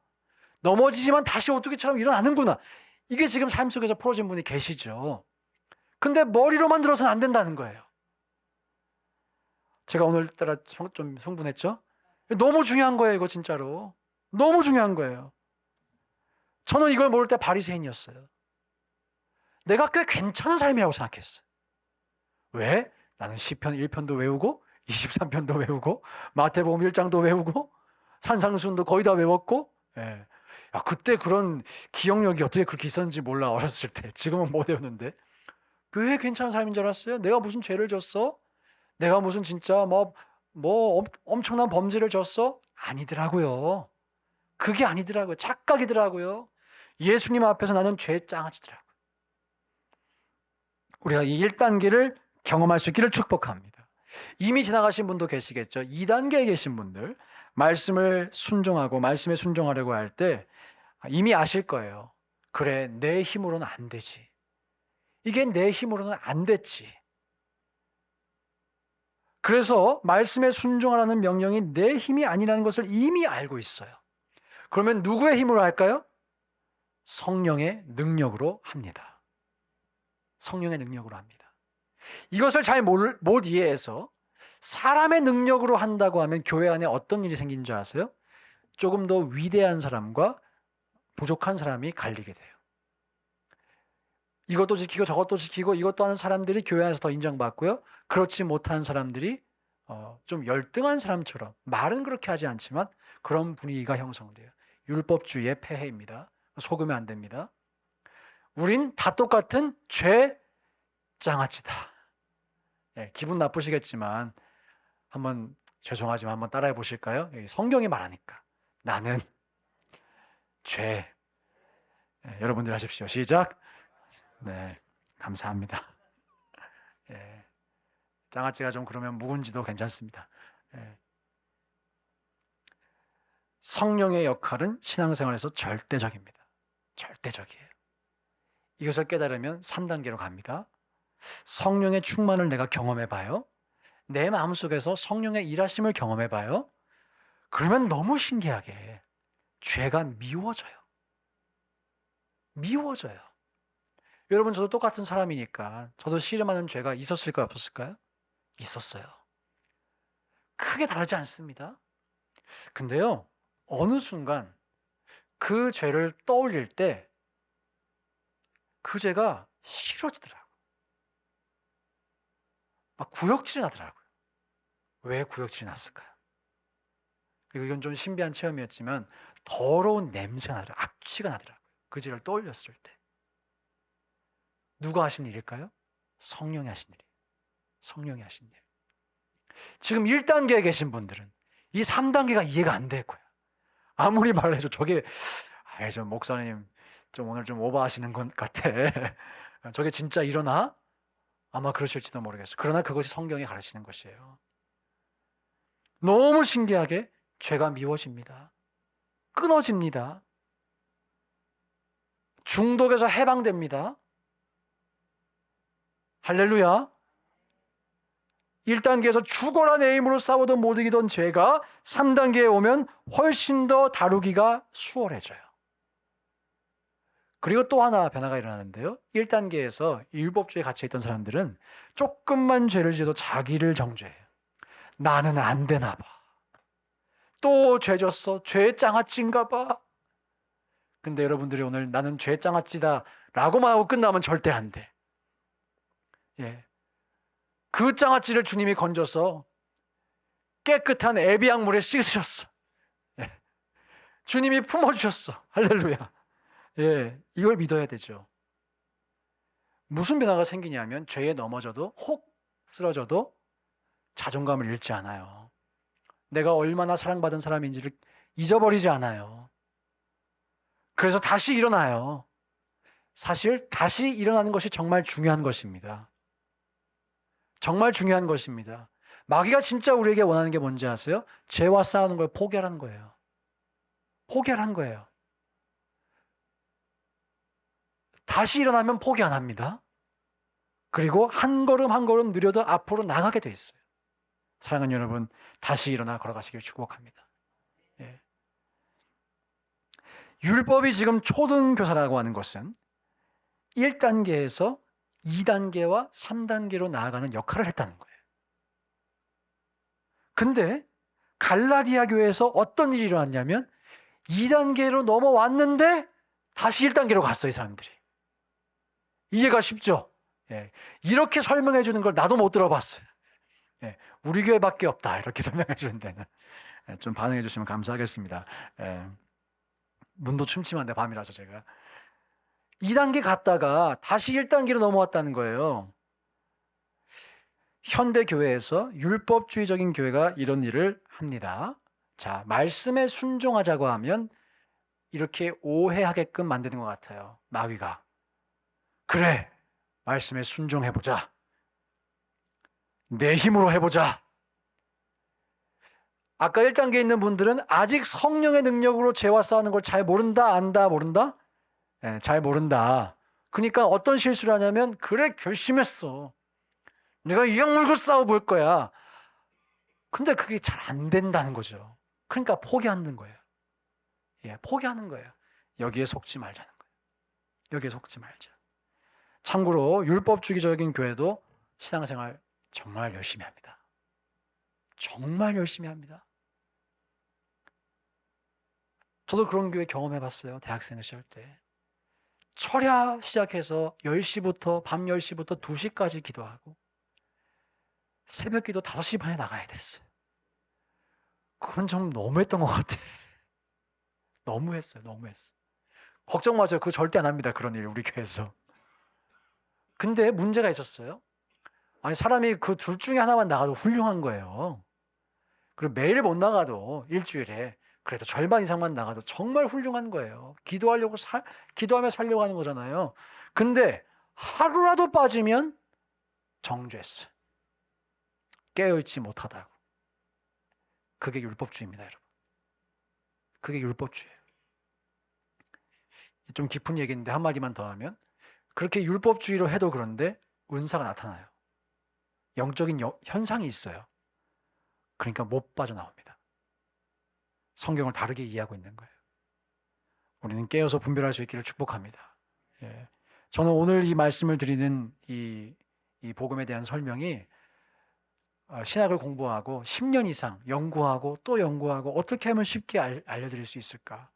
[SPEAKER 1] 넘어지지만 다시 오뚜기처럼 일어나는구나. 이게 지금 삶 속에서 풀어진 분이 계시죠. 근데 머리로만 들어서는 안 된다는 거예요. 제가 오늘따라 좀 흥분했죠? 너무 중요한 거예요, 이거 진짜로. 너무 중요한 거예요. 저는 이걸 모를 때 바리새인이었어요. 내가 꽤 괜찮은 삶이라고 생각했어요. 왜? 나는 시편 1편도 외우고 23편도 외우고 마태복음 1장도 외우고 산상수훈도 거의 다 외웠고, 예. 야, 그때 그런 기억력이 어떻게 그렇게 있었는지 몰라, 어렸을 때. 지금은 못 외우는데. 왜 괜찮은 삶인 줄 알았어요? 내가 무슨 죄를 졌어? 내가 무슨 진짜 엄청난 범죄를 졌어? 아니더라고요. 그게 아니더라고요. 착각이더라고요. 예수님 앞에서 나는 죄짱아지더라고요. 우리가 이 1단계를 경험할 수 있기를 축복합니다. 이미 지나가신 분도 계시겠죠. 2단계에 계신 분들, 말씀을 순종하고 말씀에 순종하려고 할 때 이미 아실 거예요. 그래, 내 힘으로는 안 되지. 이게 내 힘으로는 안 됐지. 그래서 말씀에 순종하라는 명령이 내 힘이 아니라는 것을 이미 알고 있어요. 그러면 누구의 힘으로 할까요? 성령의 능력으로 합니다. 성령의 능력으로 합니다. 이것을 잘 못 이해해서 사람의 능력으로 한다고 하면 교회 안에 어떤 일이 생기는 줄 아세요? 조금 더 위대한 사람과 부족한 사람이 갈리게 돼요. 이것도 지키고 저것도 지키고 이것도 하는 사람들이 교회 안에서 더 인정받고요. 그렇지 못한 사람들이 좀 열등한 사람처럼, 말은 그렇게 하지 않지만 그런 분위기가 형성돼요. 율법주의의 폐해입니다. 속으면 안 됩니다. 우린 다 똑같은 죄장아찌다. 예, 기분 나쁘시겠지만 한번, 죄송하지만 한번 따라해 보실까요? 성경이 말하니까. 나는 죄. 예, 여러분들 하십시오. 시작. 네, 감사합니다. 예, 장아찌가 좀 그러면 묵은지도 괜찮습니다. 예. 성령의 역할은 신앙생활에서 절대적입니다. 절대적이에요. 이것을 깨달으면 3단계로 갑니다. 성령의 충만을 내가 경험해봐요. 내 마음속에서 성령의 일하심을 경험해봐요. 그러면 너무 신기하게 죄가 미워져요. 미워져요. 여러분, 저도 똑같은 사람이니까 저도 씨름하는 죄가 있었을까요? 없었을까요? 있었어요. 크게 다르지 않습니다. 근데요, 어느 순간 그 죄를 떠올릴 때 그 죄가 싫어지더라고요. 막 구역질이 나더라고요. 왜 구역질이 났을까요? 그리고 이건 좀 신비한 체험이었지만 더러운 냄새가 나더라고요. 악취가 나더라고요. 그 죄를 떠올렸을 때. 누가 하신 일일까요? 성령이 하신 일이에요. 성령이 하신 일. 지금 1단계에 계신 분들은 이 3단계가 이해가 안 될 거예요. 아무리 말해도 저게, 저 목사님 좀 오늘 좀 오버하시는 것 같아. 저게 진짜 일어나? 아마 그러실지도 모르겠어요. 그러나 그것이 성경이 가르치는 것이에요. 너무 신기하게 죄가 미워집니다. 끊어집니다. 중독에서 해방됩니다. 할렐루야. 1단계에서 죽어라 내 힘으로 싸우던 못 이기던 죄가 3단계에 오면 훨씬 더 다루기가 수월해져요. 그리고 또 하나 변화가 일어나는데요. 1단계에서 율법주의에 갇혀있던 사람들은 조금만 죄를 지어도 자기를 정죄해요. 나는 안 되나 봐. 또 죄 졌어. 죄 장아찌인가 봐. 근데 여러분들이 오늘 나는 죄 장아찌다 라고만 하고 끝나면 절대 안 돼. 예. 그 장아찌를 주님이 건져서 깨끗한 에비앙물에 씻으셨어. 예. 주님이 품어주셨어. 할렐루야. 예, 이걸 믿어야 되죠. 무슨 변화가 생기냐면 죄에 넘어져도 혹 쓰러져도 자존감을 잃지 않아요. 내가 얼마나 사랑받은 사람인지를 잊어버리지 않아요. 그래서 다시 일어나요. 사실 다시 일어나는 것이 정말 중요한 것입니다. 정말 중요한 것입니다. 마귀가 진짜 우리에게 원하는 게 뭔지 아세요? 죄와 싸우는 걸 포기하라는 거예요. 포기하라는 거예요. 다시 일어나면 포기 안 합니다. 그리고 한 걸음 한 걸음 느려도 앞으로 나가게 돼 있어요. 사랑하는 여러분, 다시 일어나 걸어가시길 축복합니다. 예. 율법이 지금 초등교사라고 하는 것은 1단계에서 2단계와 3단계로 나아가는 역할을 했다는 거예요. 근데 갈라디아 교회에서 어떤 일이 일어났냐면 2단계로 넘어왔는데 다시 1단계로 갔어요, 이 사람들이. 이해가 쉽죠? 예. 이렇게 설명해 주는 걸 나도 못 들어봤어요. 예. 우리 교회밖에 없다, 이렇게 설명해 주는 데는. 예. 좀 반응해 주시면 감사하겠습니다. 예. 문도 침침한데 밤이라서 제가 2단계 갔다가 다시 1단계로 넘어왔다는 거예요. 현대 교회에서 율법주의적인 교회가 이런 일을 합니다. 자, 말씀에 순종하자고 하면 이렇게 오해하게끔 만드는 것 같아요. 마귀가. 그래, 말씀에 순종해보자. 내 힘으로 해보자. 아까 1단계에 있는 분들은 아직 성령의 능력으로 죄와 싸우는 걸 잘 모른다, 안다, 모른다? 네, 잘 모른다. 그러니까 어떤 실수를 하냐면, 그래, 결심했어. 내가 이악 물고 싸워볼 거야. 근데 그게 잘 안 된다는 거죠. 그러니까 포기하는 거예요. 예, 포기하는 거예요. 여기에 속지 말자는 거예요. 여기에 속지 말자. 참고로 율법주의적인 교회도 신앙생활 정말 열심히 합니다. 정말 열심히 합니다. 저도 그런 교회 경험해봤어요. 대학생 시절 때. 철야 시작해서 10시부터 밤 10시부터 2시까지 기도하고 새벽 기도 5시 반에 나가야 됐어요. 그건 좀 너무했던 것 같아. 너무했어요. 너무했어. 걱정 마세요. 그거 절대 안 합니다. 그런 일 우리 교회에서. 근데 문제가 있었어요. 아니 사람이 그 둘 중에 하나만 나가도 훌륭한 거예요. 그리고 매일 못 나가도 일주일에 그래도 절반 이상만 나가도 정말 훌륭한 거예요. 기도하며 살려고 하는 거잖아요. 근데 하루라도 빠지면 정죄했어요. 깨어있지 못하다고. 그게 율법주의입니다, 여러분. 그게 율법주의예요. 좀 깊은 얘기인데 한마디만 더 하면 그렇게 율법주의로 해도 그런데 은사가 나타나요. 영적인 현상이 있어요. 그러니까 못 빠져나옵니다. 성경을 다르게 이해하고 있는 거예요. 우리는 깨어서 분별할 수 있기를 축복합니다. 예. 저는 오늘 이 말씀을 드리는 이 복음에 대한 설명이 신학을 공부하고 10년 이상 연구하고 또 연구하고 어떻게 하면 쉽게 알려드릴 수 있을까?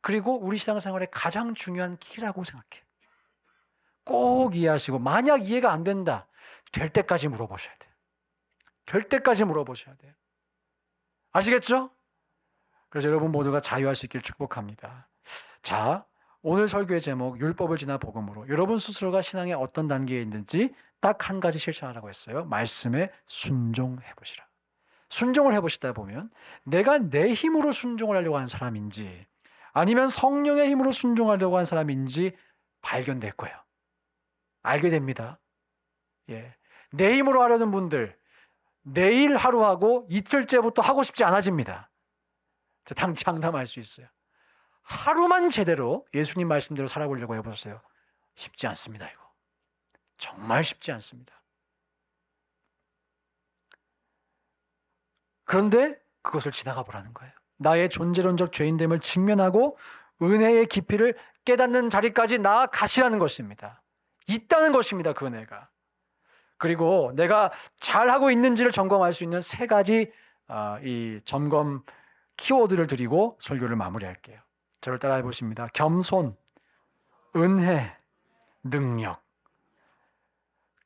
[SPEAKER 1] 그리고 우리 신앙생활의 가장 중요한 키라고 생각해요. 꼭 이해하시고 만약 이해가 안 된다, 될 때까지 물어보셔야 돼요. 될 때까지 물어보셔야 돼요. 아시겠죠? 그래서 여러분 모두가 자유할 수 있길 축복합니다. 자, 오늘 설교의 제목 율법을 지나 복음으로 여러분 스스로가 신앙의 어떤 단계에 있는지 딱 한 가지 실천하라고 했어요. 말씀에 순종해 보시라. 순종을 해보시다 보면 내가 내 힘으로 순종을 하려고 하는 사람인지 아니면 성령의 힘으로 순종하려고 하는 사람인지 발견될 거예요. 알게 됩니다. 예. 내 힘으로 하려는 분들 내일 하루하고 이틀째부터 하고 싶지 않아집니다. 장담할 수 있어요. 하루만 제대로 예수님 말씀대로 살아보려고 해보세요. 쉽지 않습니다. 이거 정말 쉽지 않습니다. 그런데 그것을 지나가 보라는 거예요. 나의 존재론적 죄인됨을 직면하고 은혜의 깊이를 깨닫는 자리까지 나아가시라는 것입니다. 있다는 것입니다. 그 은혜가. 그리고 내가 잘하고 있는지를 점검할 수 있는 세 가지 이 점검 키워드를 드리고 설교를 마무리할게요. 저를 따라해 보십니다. 겸손, 은혜, 능력.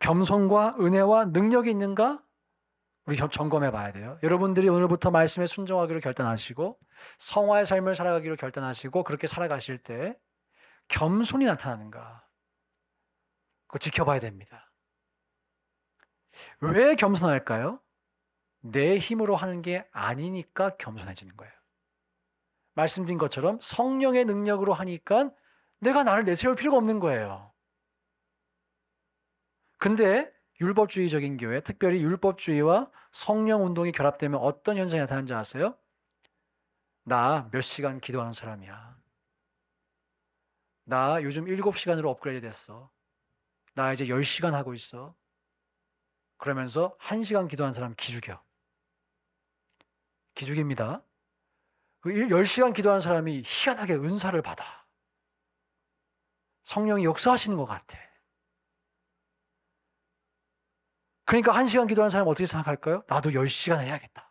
[SPEAKER 1] 겸손과 은혜와 능력이 있는가? 우리 점검해 봐야 돼요. 여러분들이 오늘부터 말씀에 순종하기로 결단하시고 성화의 삶을 살아가기로 결단하시고 그렇게 살아가실 때 겸손이 나타나는가? 그거 지켜봐야 됩니다. 왜 겸손할까요? 내 힘으로 하는 게 아니니까 겸손해지는 거예요. 말씀드린 것처럼 성령의 능력으로 하니까 내가 나를 내세울 필요가 없는 거예요. 근데 율법주의적인 교회, 특별히 율법주의와 성령 운동이 결합되면 어떤 현상이 나타나는지 아세요? 나 몇 시간 기도하는 사람이야. 나 요즘 7시간으로 업그레이드 됐어. 나 이제 10시간 하고 있어. 그러면서 1시간 기도한 사람 기죽여. 기죽입니다. 그 10시간 기도한 사람이 희한하게 은사를 받아. 성령이 역사하시는 것 같아. 그러니까 1시간 기도하는 사람은 어떻게 생각할까요? 나도 10시간 해야겠다.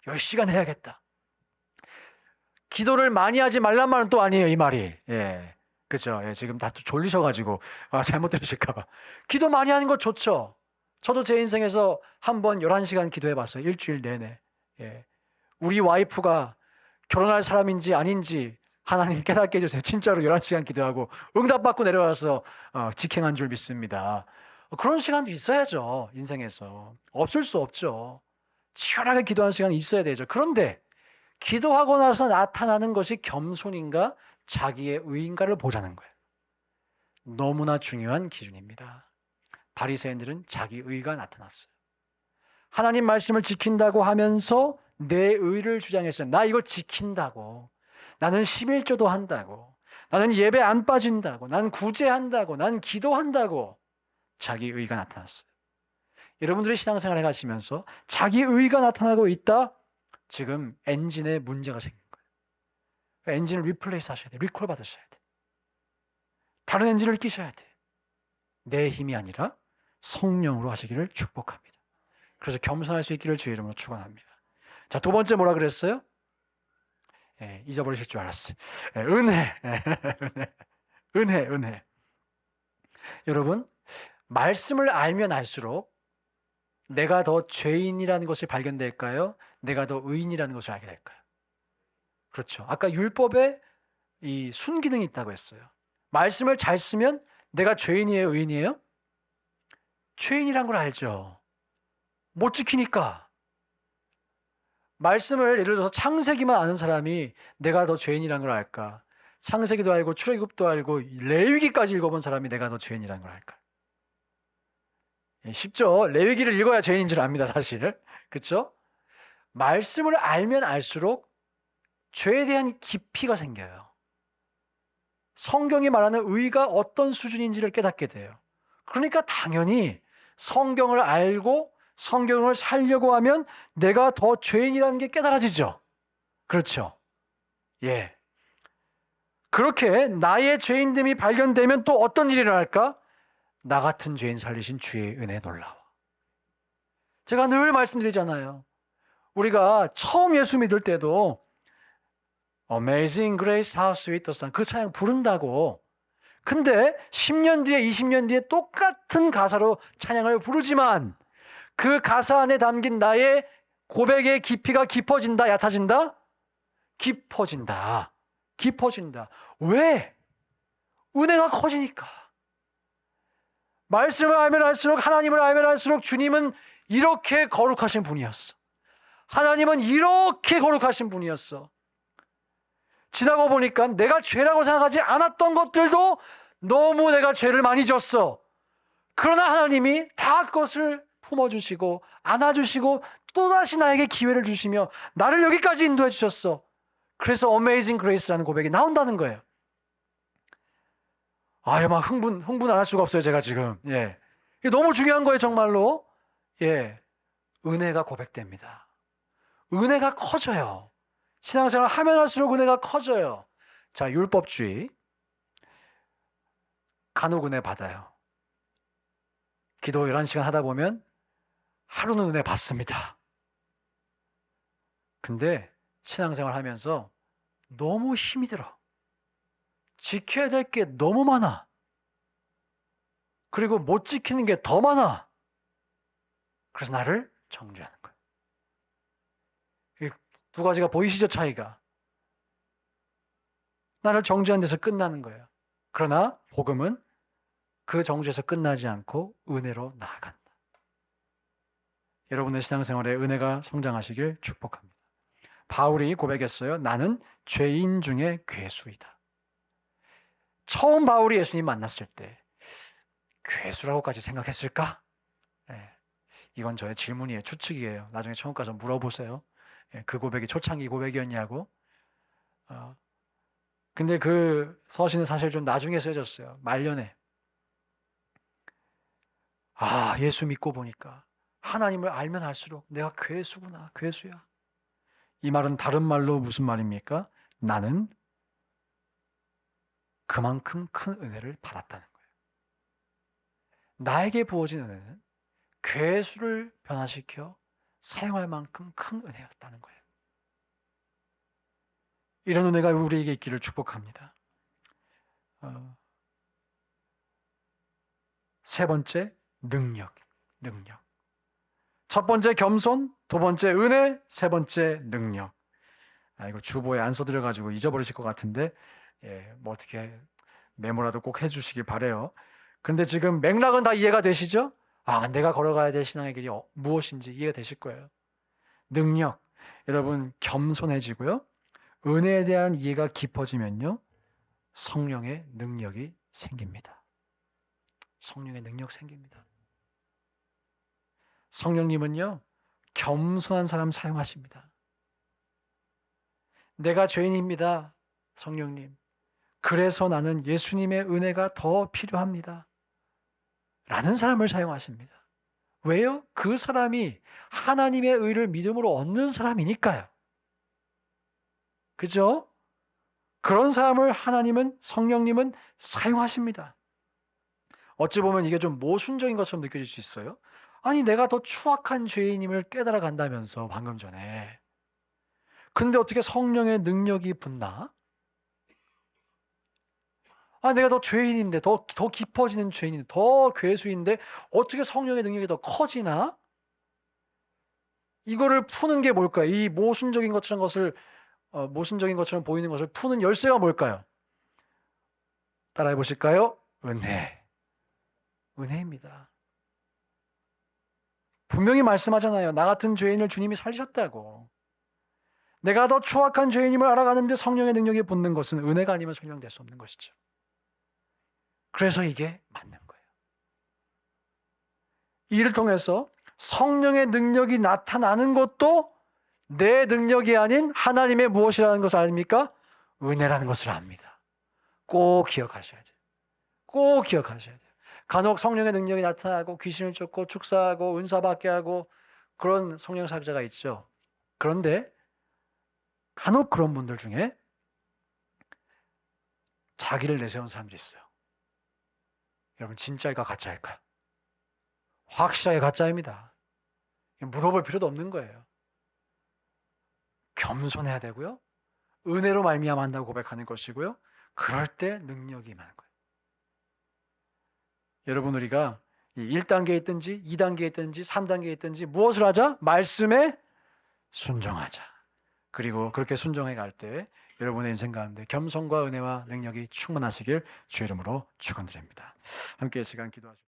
[SPEAKER 1] 10시간 해야겠다. 기도를 많이 하지 말란 말은 또 아니에요, 이 말이. 예. 그죠? 예, 지금 다 졸리셔가지고, 잘못 들으실까봐. 기도 많이 하는 거 좋죠? 저도 제 인생에서 한번 11시간 기도해 봤어요. 일주일 내내. 예. 우리 와이프가 결혼할 사람인지 아닌지 하나님 깨닫게 해주세요. 진짜로 11시간 기도하고 응답받고 내려와서 직행한 줄 믿습니다. 그런 시간도 있어야죠. 인생에서. 없을 수 없죠. 치열하게 기도하는 시간이 있어야 되죠. 그런데 기도하고 나서 나타나는 것이 겸손인가 자기의 의인가를 보자는 거예요. 너무나 중요한 기준입니다. 바리새인들은 자기 의가 나타났어요. 하나님 말씀을 지킨다고 하면서 내 의를 주장했어요. 나 이거 지킨다고. 나는 11조도 한다고. 나는 예배 안 빠진다고. 난 구제한다고. 난 기도한다고. 자기 의가 나타났어요. 여러분들이 신앙생활을 가시면서 자기 의가 나타나고 있다? 지금 엔진에 문제가 생긴 거예요. 엔진을 리플레이스 하셔야 돼요. 리콜 받으셔야 돼요. 다른 엔진을 끼셔야 돼요. 내 힘이 아니라 성령으로 하시기를 축복합니다. 그래서 겸손할 수 있기를 주의 이름으로 축원합니다. 자, 두 번째 뭐라 그랬어요? 예, 잊어버리실 줄 알았어요. 예, 은혜. 은혜. 여러분, 말씀을 알면 알수록 내가 더 죄인이라는 것이 발견될까요? 내가 더 의인이라는 것을 알게 될까요? 그렇죠. 아까 율법에 이 순기능이 있다고 했어요. 말씀을 잘 쓰면 내가 죄인이에요, 의인이에요? 죄인이란 걸 알죠. 못 지키니까. 말씀을 예를 들어서 창세기만 아는 사람이 내가 더 죄인이란 걸 알까? 창세기도 알고 출애굽도 알고 레위기까지 읽어본 사람이 내가 더 죄인이란 걸 알까? 쉽죠. 레위기를 읽어야 죄인인 줄 압니다, 사실. 그렇죠? 말씀을 알면 알수록 죄에 대한 깊이가 생겨요. 성경이 말하는 의가 어떤 수준인지를 깨닫게 돼요. 그러니까 당연히 성경을 알고 성경을 살려고 하면 내가 더 죄인이라는 게 깨달아지죠. 그렇죠? 예. 그렇게 나의 죄인됨이 발견되면 또 어떤 일이 일어날까? 나 같은 죄인 살리신 주의 은혜에 놀라워. 제가 늘 말씀드리잖아요. 우리가 처음 예수 믿을 때도 Amazing Grace, How Sweet the Sound 그 찬양 부른다고. 근데 10년 뒤에 20년 뒤에 똑같은 가사로 찬양을 부르지만 그 가사 안에 담긴 나의 고백의 깊이가 깊어진다, 얕아진다? 깊어진다. 왜? 은혜가 커지니까. 말씀을 알면 알수록, 하나님을 알면 알수록 주님은 이렇게 거룩하신 분이었어. 하나님은 이렇게 거룩하신 분이었어. 지나고 보니까 내가 죄라고 생각하지 않았던 것들도 너무 내가 죄를 많이 졌어. 그러나 하나님이 다 그것을 품어주시고 안아주시고 또다시 나에게 기회를 주시며 나를 여기까지 인도해 주셨어. 그래서 Amazing Grace라는 고백이 나온다는 거예요. 막 흥분 안 할 수가 없어요, 제가 지금. 예. 이게 너무 중요한 거예요, 정말로. 예. 은혜가 고백됩니다. 은혜가 커져요. 신앙생활 하면 할수록 은혜가 커져요. 자, 율법주의. 간혹 은혜 받아요. 기도 11시간 하다 보면 하루는 은혜 받습니다. 근데 신앙생활 하면서 너무 힘이 들어. 지켜야 될 게 너무 많아. 그리고 못 지키는 게 더 많아. 그래서 나를 정죄하는 거예요. 이 두 가지가 보이시죠, 차이가? 나를 정죄한 데서 끝나는 거예요. 그러나 복음은 그 정죄에서 끝나지 않고 은혜로 나아간다. 여러분의 신앙생활에 은혜가 성장하시길 축복합니다. 바울이 고백했어요. 나는 죄인 중에 괴수이다. 처음 바울이 예수님 만났을 때 괴수라고까지 생각했을까? 네. 이건 저의 질문이에요. 추측이에요. 나중에 천국 가서 물어보세요. 그 고백이 초창기 고백이었냐고. 근데 그 서신은 사실 좀 나중에 쓰여졌어요. 말년에. 예수 믿고 보니까 하나님을 알면 알수록 내가 괴수구나. 괴수야. 이 말은 다른 말로 무슨 말입니까? 나는 그만큼 큰 은혜를 받았다는 거예요. 나에게 부어진 은혜는 괴수를 변화시켜 사용할 만큼 큰 은혜였다는 거예요. 이런 은혜가 우리에게 있기를 축복합니다. 세 번째, 능력. 첫 번째 겸손, 두 번째 은혜, 세 번째 능력. 이거 주보에 안 써드려가지고 잊어버리실 것 같은데, 뭐 어떻게 메모라도 꼭 해주시기 바래요. 근데 지금 맥락은 다 이해가 되시죠? 내가 걸어가야 될 신앙의 길이 무엇인지 이해가 되실 거예요. 능력, 여러분 겸손해지고요. 은혜에 대한 이해가 깊어지면요. 성령의 능력이 생깁니다. 성령의 능력 생깁니다. 성령님은요. 겸손한 사람 사용하십니다. 내가 죄인입니다. 성령님. 그래서 나는 예수님의 은혜가 더 필요합니다. 라는 사람을 사용하십니다. 왜요? 그 사람이 하나님의 의를 믿음으로 얻는 사람이니까요. 그죠? 그런 사람을 성령님은 사용하십니다. 어찌 보면 이게 좀 모순적인 것처럼 느껴질 수 있어요. 내가 더 추악한 죄인임을 깨달아 간다면서 방금 전에. 근데 어떻게 성령의 능력이 붙나? 내가 더 죄인인데, 더 깊어지는 죄인인데, 더 괴수인데 어떻게 성령의 능력이 더 커지나? 이거를 푸는 게 뭘까요? 이 모순적인 것처럼 보이는 것을 푸는 열쇠가 뭘까요? 따라해 보실까요? 은혜입니다. 분명히 말씀하잖아요. 나 같은 죄인을 주님이 살리셨다고. 내가 더 추악한 죄인임을 알아가는데 성령의 능력이 붙는 것은 은혜가 아니면 설명될 수 없는 것이죠. 그래서 이게 맞는 거예요. 이를 통해서 성령의 능력이 나타나는 것도 내 능력이 아닌 하나님의 무엇이라는 것을 아닙니까? 은혜라는 것을 압니다. 꼭 기억하셔야 돼요. 꼭 기억하셔야 돼요. 간혹 성령의 능력이 나타나고 귀신을 쫓고 축사하고 은사받게 하고 그런 성령 사역자가 있죠. 그런데 간혹 그런 분들 중에 자기를 내세운 사람들이 있어요. 여러분 진짜일까 가짜일까요? 확실하게 가짜입니다. 물어볼 필요도 없는 거예요. 겸손해야 되고요. 은혜로 말미암아 한다고 고백하는 것이고요. 그럴 때 능력이 임하는 거예요. 여러분 우리가 1단계에 있든지 2단계에 있든지 3단계에 있든지 무엇을 하자? 말씀에 순종하자. 그리고 그렇게 순종해 갈 때 여러분의 인생 가운데 겸손과 은혜와 능력이 충만하시길 주의 이름으로 축원드립니다. 함께 시간 기도하시죠.